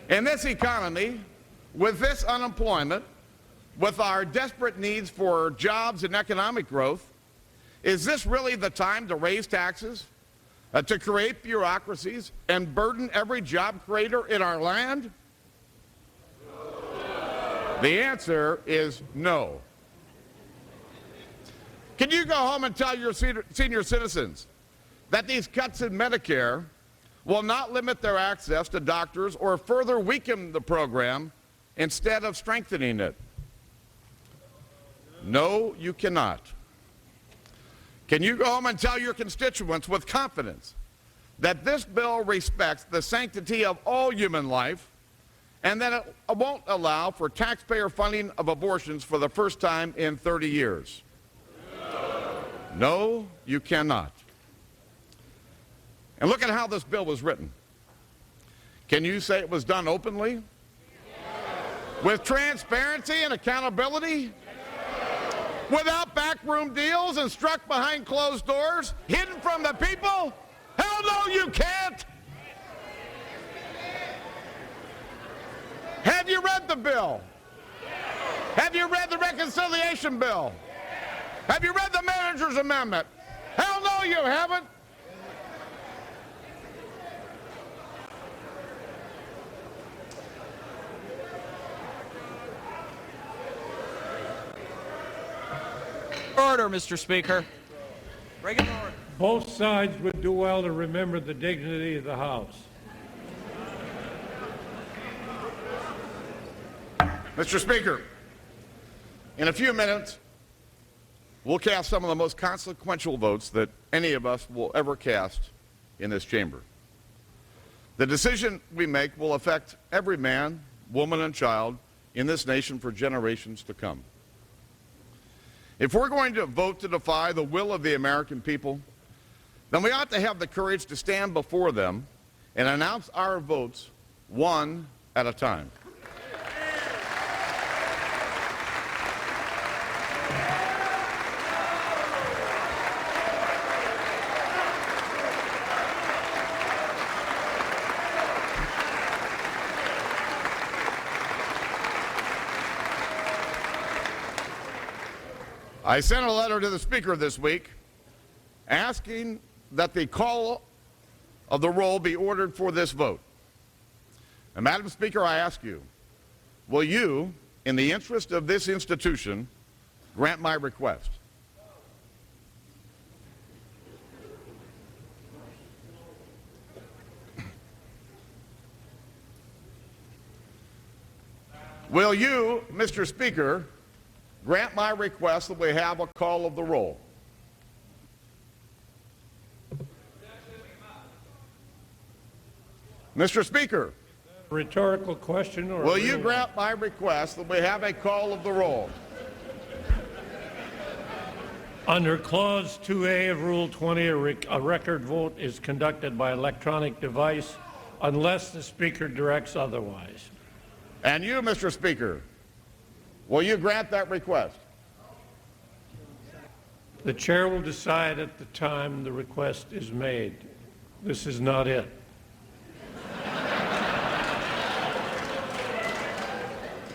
In this economy, with this unemployment, with our desperate needs for jobs and economic growth, is this really the time to raise taxes, to create bureaucracies, and burden every job creator in our land? The answer is no. Can you go home and tell your senior citizens that these cuts in Medicare will not limit their access to doctors or further weaken the program instead of strengthening it? No, you cannot. Can you go home and tell your constituents with confidence that this bill respects the sanctity of all human life and that it won't allow for taxpayer funding of abortions for the first time in 30 years? No, you cannot. And look at how this bill was written. Can you say it was done openly? Yes. With transparency and accountability? Yes. Without backroom deals and struck behind closed doors, hidden from the people? Hell no, you can't! Have you read the bill? Have you read the reconciliation bill? Have you read the manager's amendment? Hell no, you haven't! Order, Mr. Speaker. Bring it forward. Both sides would do well to remember the dignity of the House. Mr. Speaker, in a few minutes, we'll cast some of the most consequential votes that any of us will ever cast in this chamber. The decision we make will affect every man, woman, and child in this nation for generations to come. If we're going to vote to defy the will of the American people, then we ought to have the courage to stand before them and announce our votes one at a time. I sent a letter to the Speaker this week asking that the call of the roll be ordered for this vote. And Madam Speaker, I ask you, will you, in the interest of this institution, grant my request? Will you, Mr. Speaker, grant my request that we have a call of the roll? Mr. Speaker, Rhetorical question or will you grant my request that we have a call of the roll? Under Clause 2A of Rule 20, a record vote is conducted by electronic device unless the Speaker directs otherwise. And you, Mr. Speaker, will you grant that request? The chair will decide at the time the request is made. This is not it.